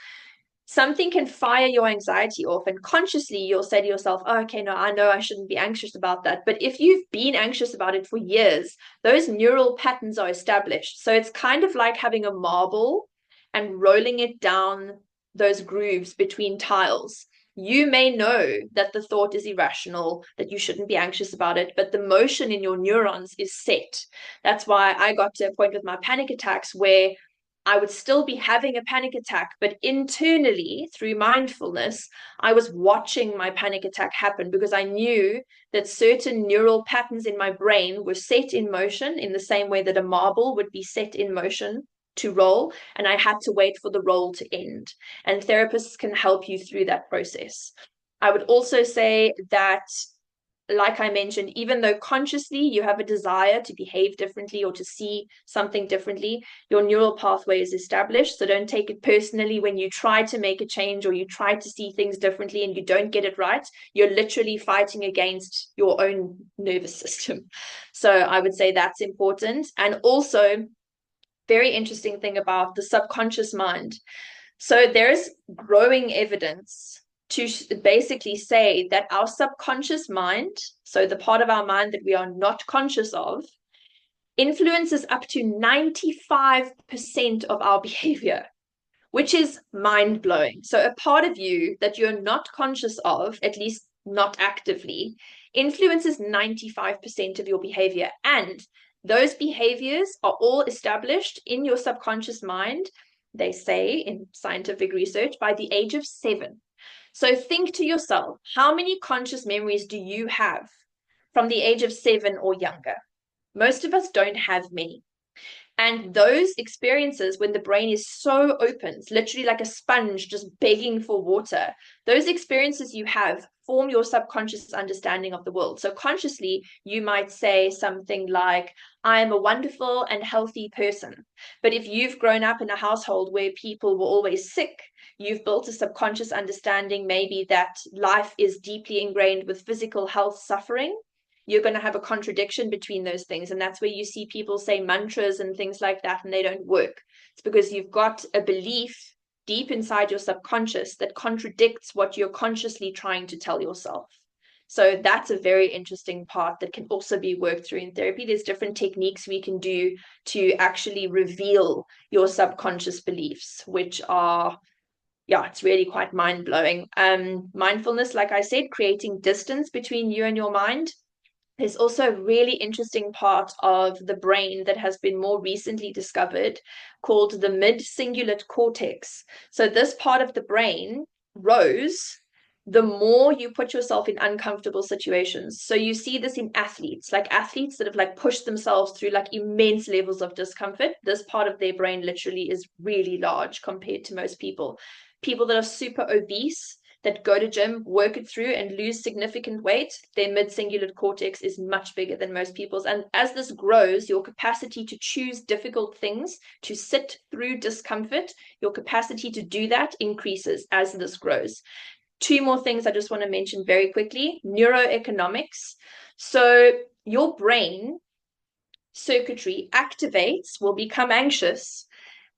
something can fire your anxiety off, and consciously you'll say to yourself, oh, okay, no, I know I shouldn't be anxious about that. But if you've been anxious about it for years, those neural patterns are established. So it's kind of like having a marble and rolling it down those grooves between tiles. You may know that the thought is irrational, that you shouldn't be anxious about it, but the motion in your neurons is set. That's why I got to a point with my panic attacks where I would still be having a panic attack, but internally, through mindfulness, I was watching my panic attack happen because I knew that certain neural patterns in my brain were set in motion in the same way that a marble would be set in motion to roll, and I had to wait for the roll to end. And therapists can help you through that process. I would also say that, like I mentioned, even though consciously you have a desire to behave differently or to see something differently, your neural pathway is established. So don't take it personally when you try to make a change or you try to see things differently and you don't get it right. You're literally fighting against your own nervous system. So I would say that's important. And also, very interesting thing about the subconscious mind. So there's growing evidence to basically say that our subconscious mind, so the part of our mind that we are not conscious of, influences up to 95% of our behavior, which is mind blowing. So a part of you that you're not conscious of, at least not actively, influences 95% of your behavior. And those behaviors are all established in your subconscious mind, they say in scientific research, by the age of 7. So think to yourself, how many conscious memories do you have from the age of 7 or younger? Most of us don't have many. And those experiences, when the brain is so open, it's literally like a sponge just begging for water, those experiences you have form your subconscious understanding of the world. So consciously, you might say something like, I am a wonderful and healthy person. But if you've grown up in a household where people were always sick, you've built a subconscious understanding maybe that life is deeply ingrained with physical health suffering. You're going to have a contradiction between those things. And that's where you see people say mantras and things like that, and they don't work. It's because you've got a belief deep inside your subconscious that contradicts what you're consciously trying to tell yourself. So that's a very interesting part that can also be worked through in therapy. There's different techniques we can do to actually reveal your subconscious beliefs, which are, yeah, it's really quite mind-blowing. Mindfulness, like I said, creating distance between you and your mind. There's also a really interesting part of the brain that has been more recently discovered called the mid-cingulate cortex. So this part of the brain grows the more you put yourself in uncomfortable situations. So you see this in athletes, like athletes that have like pushed themselves through like immense levels of discomfort. This part of their brain literally is really large compared to most people. People that are super obese, that go to gym, work it through, and lose significant weight, their mid-cingulate cortex is much bigger than most people's. And as this grows, your capacity to choose difficult things, to sit through discomfort, your capacity to do that increases as this grows. 2 more things I just want to mention very quickly. Neuroeconomics. So your brain circuitry activates, will become anxious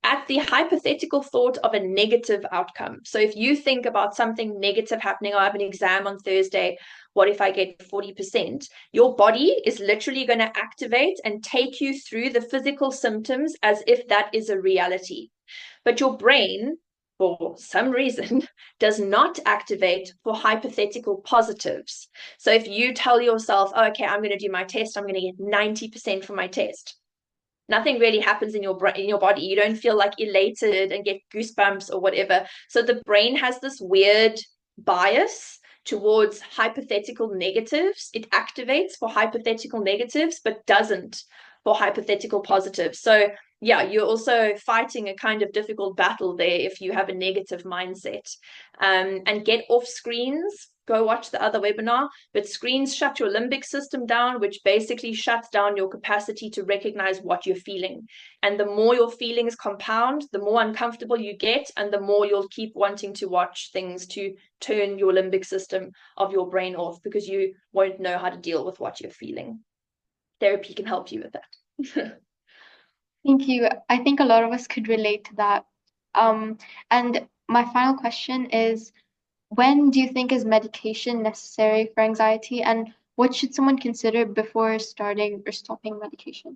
at the hypothetical thought of a negative outcome. So if you think about something negative happening, I have an exam on Thursday, what if I get 40%? Your body is literally going to activate and take you through the physical symptoms as if that is a reality. But your brain, for some reason, does not activate for hypothetical positives. So if you tell yourself, oh, okay, I'm going to do my test, I'm going to get 90% for my test, nothing really happens in your body. You don't feel like elated and get goosebumps or whatever. So the brain has this weird bias towards hypothetical negatives. It activates for hypothetical negatives, but doesn't for hypothetical positives. So yeah, you're also fighting a kind of difficult battle there if you have a negative mindset. And get off screens. Go watch the other webinar. But screens shut your limbic system down, which basically shuts down your capacity to recognize what you're feeling. And the more your feelings compound, the more uncomfortable you get, and the more you'll keep wanting to watch things to turn your limbic system of your brain off, because you won't know how to deal with what you're feeling. Therapy can help you with that. Thank you. I think a lot of us could relate to that. And my final question is, when do you think is medication necessary for anxiety, and what should someone consider before starting or stopping medication?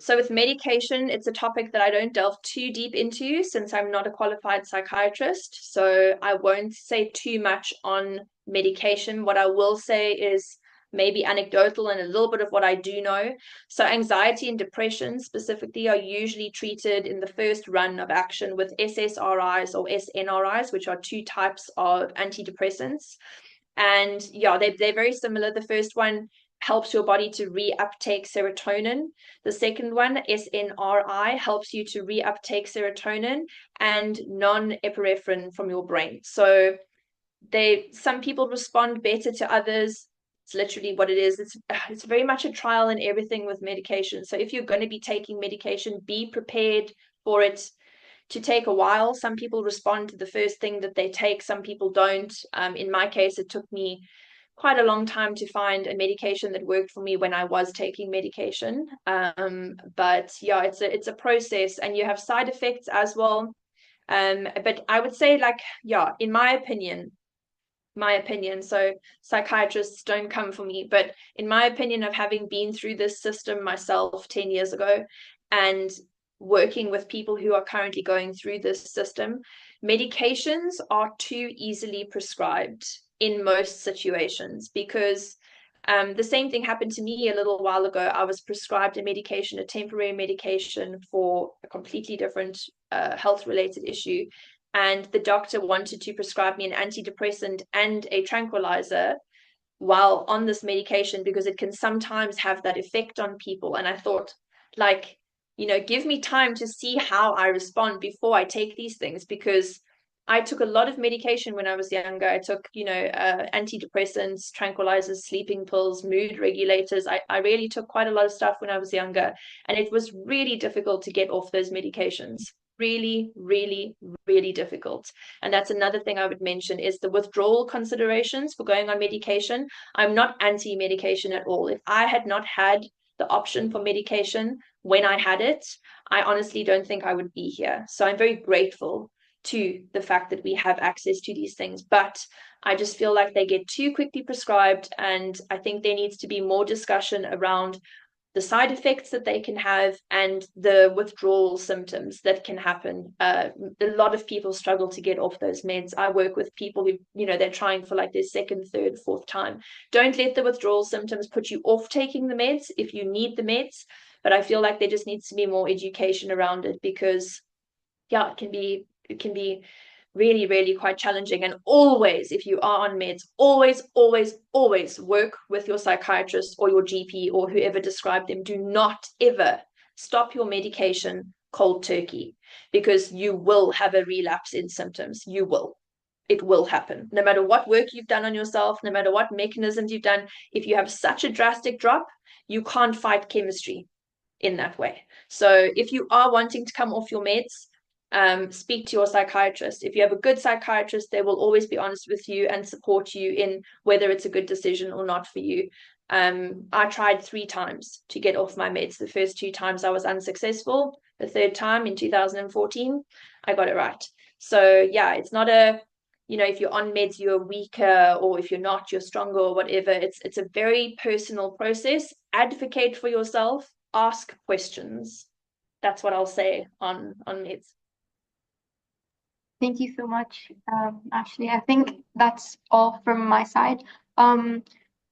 So with medication, it's a topic that I don't delve too deep into since I'm not a qualified psychiatrist. So I won't say too much on medication. What I will say is maybe anecdotal and a little bit of what I do know. So anxiety and depression specifically are usually treated in the first run of action with SSRIs or SNRIs, which are two types of antidepressants. And yeah, they're very similar. The first one helps your body to reuptake serotonin. The second one, SNRI, helps you to reuptake serotonin and non-epinephrine from your brain. So some people respond better to others. It's literally what it is. It's very much a trial and everything with medication. So if you're going to be taking medication, be prepared for it to take a while. Some people respond to the first thing that they take, some people don't. In my case, it took me quite a long time to find a medication that worked for me when I was taking medication. But yeah, it's a process, and you have side effects as well. But I would say, like, yeah, in my opinion, so psychiatrists don't come for me, but in my opinion, of having been through this system myself 10 years ago and working with people who are currently going through this system, medications are too easily prescribed in most situations, because the same thing happened to me a little while ago. I was prescribed a temporary medication for a completely different health related issue, and the doctor wanted to prescribe me an antidepressant and a tranquilizer while on this medication, because it can sometimes have that effect on people. And I thought, like, give me time to see how I respond before I take these things, because I took a lot of medication when I was younger. I took, antidepressants, tranquilizers, sleeping pills, mood regulators. I really took quite a lot of stuff when I was younger, and it was really difficult to get off those medications. Really, really, really difficult. And that's another thing I would mention, is the withdrawal considerations for going on medication. I'm not anti-medication at all. If I had not had the option for medication when I had it, I honestly don't think I would be here. So I'm very grateful to the fact that we have access to these things. But I just feel like they get too quickly prescribed. And I think there needs to be more discussion around the side effects that they can have and the withdrawal symptoms that can happen. A lot of people struggle to get off those meds. I work with people who, they're trying for like their second, third, fourth time. Don't let the withdrawal symptoms put you off taking the meds if you need the meds. But I feel like there just needs to be more education around it, because yeah, it can be really, really quite challenging. And always, if you are on meds, always, always, always work with your psychiatrist or your GP or whoever described them. Do not ever stop your medication cold turkey, because you will have a relapse in symptoms. You will. It will happen. No matter what work you've done on yourself, no matter what mechanisms you've done, if you have such a drastic drop, you can't fight chemistry in that way. So if you are wanting to come off your meds, speak to your psychiatrist. If you have a good psychiatrist, they will always be honest with you and support you in whether it's a good decision or not for you. I tried 3 times to get off my meds. The first 2 times I was unsuccessful. The third time in 2014, I got it right. So yeah, it's not if you're on meds, you're weaker, or if you're not, you're stronger, or whatever. It's a very personal process. Advocate for yourself. Ask questions. That's what I'll say on meds. Thank you so much, Ashleigh. I think that's all from my side. Um,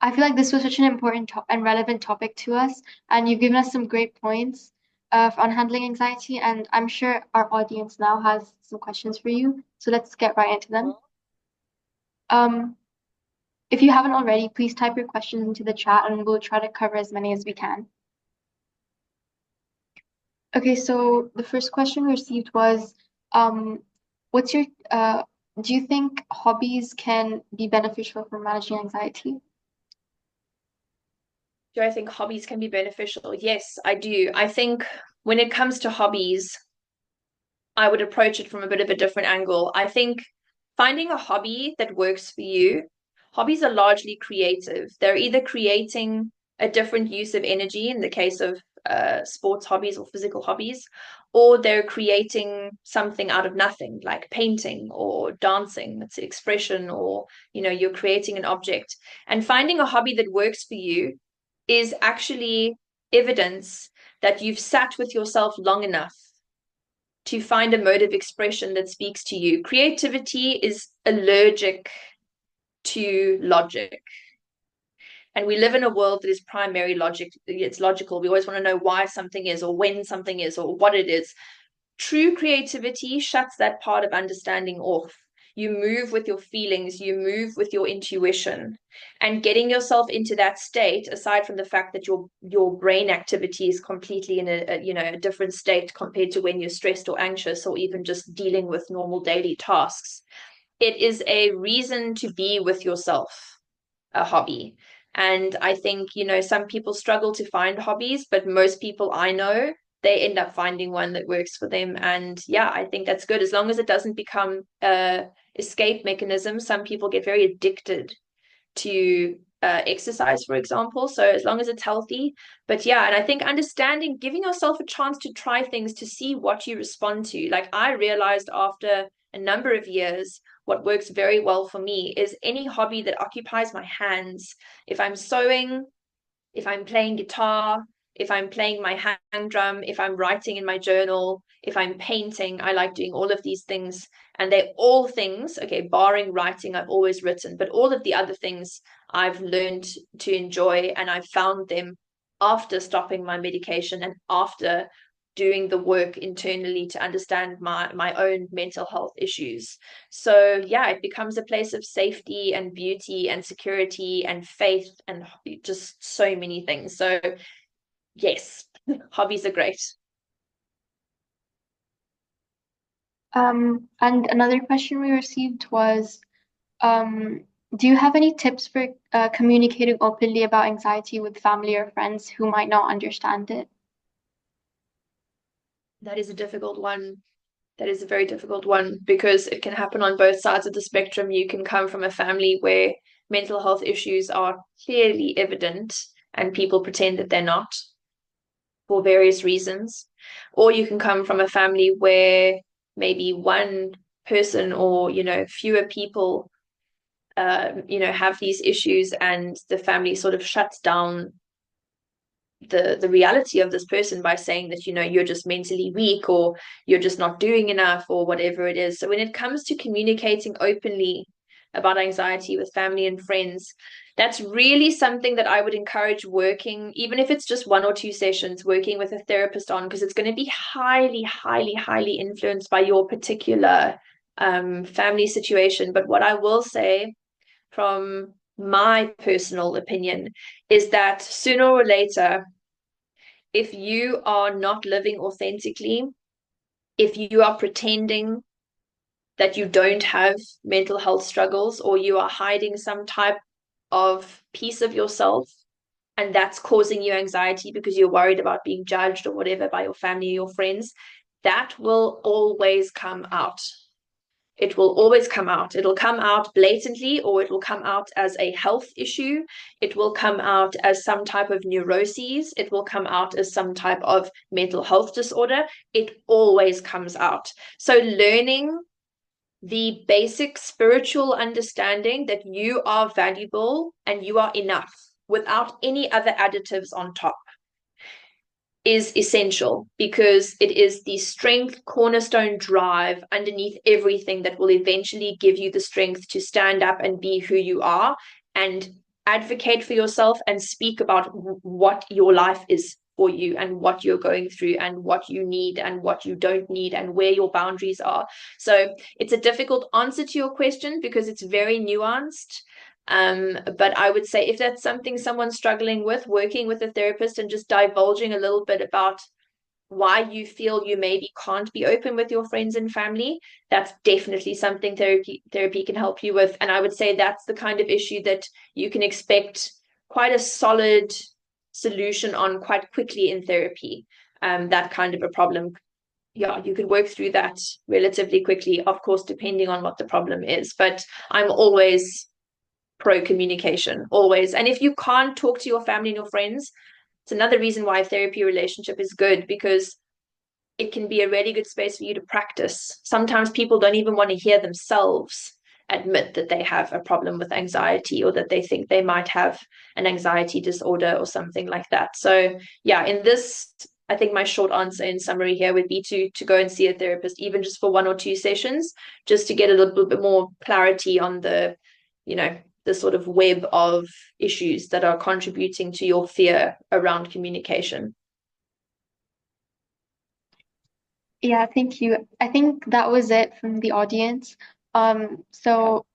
I feel like this was such an important and relevant topic to us, and you've given us some great points on handling anxiety, and I'm sure our audience now has some questions for you. So let's get right into them. Um, if you haven't already, please type your questions into the chat, and we'll try to cover as many as we can. Okay, so the first question received was, what's your do you think hobbies can be beneficial for managing anxiety? Do I think hobbies can be beneficial? Yes, I do. I think when it comes to hobbies, I would approach it from a bit of a different angle. I think finding a hobby that works for you, hobbies are largely creative. They're either creating a different use of energy in the case of sports hobbies or physical hobbies, or they're creating something out of nothing, like painting or dancing. It's expression, or you're creating an object. And finding a hobby that works for you is actually evidence that you've sat with yourself long enough to find a mode of expression that speaks to you. Creativity is allergic to logic. And we live in a world that is primary logic. It's logical. We always want to know why something is, or when something is, or what it is. True creativity shuts that part of understanding off. You move with your feelings, you move with your intuition. And getting yourself into that state, aside from the fact that your brain activity is completely in a different state compared to when you're stressed or anxious, or even just dealing with normal daily tasks, it is a reason to be with yourself, a hobby. And I think, some people struggle to find hobbies, but most people I know, they end up finding one that works for them. And yeah, I think that's good as long as it doesn't become a escape mechanism. Some people get very addicted to exercise, for example. So as long as it's healthy. But yeah, and I think understanding, giving yourself a chance to try things to see what you respond to. Like I realized after a number of years, what works very well for me is any hobby that occupies my hands. If I'm sewing, if I'm playing guitar, if I'm playing my hang drum, if I'm writing in my journal, if I'm painting, I like doing all of these things. And they're all things, okay, barring writing, I've always written, but all of the other things I've learned to enjoy, and I've found them after stopping my medication and after doing the work internally to understand my own mental health issues. So yeah, it becomes a place of safety and beauty and security and faith and just so many things. So yes, hobbies are great. And another question we received was, um, do you have any tips for communicating openly about anxiety with family or friends who might not understand it? That is a difficult one. That is a very difficult one because it can happen on both sides of the spectrum. You can come from a family where mental health issues are clearly evident and people pretend that they're not for various reasons. Or you can come from a family where maybe one person or, fewer people, have these issues and the family sort of shuts down the reality of this person by saying that you're just mentally weak or you're just not doing enough or whatever it is. So when it comes to communicating openly about anxiety with family and friends, that's really something that I would encourage working, even if it's just 1 or 2 sessions, working with a therapist on, because it's going to be highly, highly, highly influenced by your particular family situation. But what I will say from my personal opinion is that sooner or later, if you are not living authentically, if you are pretending that you don't have mental health struggles or you are hiding some type of piece of yourself, and that's causing you anxiety because you're worried about being judged or whatever by your family or your friends, that will always come out. It will always come out. It'll come out blatantly, or it will come out as a health issue. It will come out as some type of neuroses. It will come out as some type of mental health disorder. It always comes out. So, learning the basic spiritual understanding that you are valuable and you are enough without any other additives on top is essential because it is the strength cornerstone drive underneath everything that will eventually give you the strength to stand up and be who you are and advocate for yourself and speak about what your life is for you and what you're going through and what you need and what you don't need and where your boundaries are. So it's a difficult answer to your question because it's very nuanced. But I would say if that's something someone's struggling with, working with a therapist and just divulging a little bit about why you feel you maybe can't be open with your friends and family, that's definitely something therapy can help you with. And I would say that's the kind of issue that you can expect quite a solid solution on quite quickly in therapy. That kind of a problem. Yeah, you could work through that relatively quickly, of course, depending on what the problem is. But I'm always pro communication, always. And if you can't talk to your family and your friends, it's another reason why a therapy relationship is good because it can be a really good space for you to practice. Sometimes people don't even want to hear themselves admit that they have a problem with anxiety or that they think they might have an anxiety disorder or something like that. So yeah, in this, I think my short answer in summary here would be to go and see a therapist, even just for 1 or 2 sessions, just to get a little bit more clarity on the, the sort of web of issues that are contributing to your fear around communication. Yeah, thank you. I think that was it from the audience. So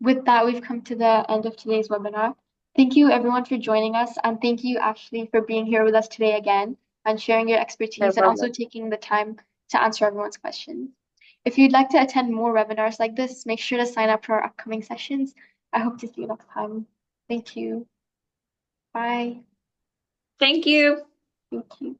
with that, we've come to the end of today's webinar. Thank you everyone for joining us, and thank you, Ashleigh, for being here with us today again and sharing your No expertise and also problem. taking the time to answer everyone's questions. If you'd like to attend more webinars like this, make sure to sign up for our upcoming sessions. I hope to see you next time. Thank you. Bye. Thank you. Thank you.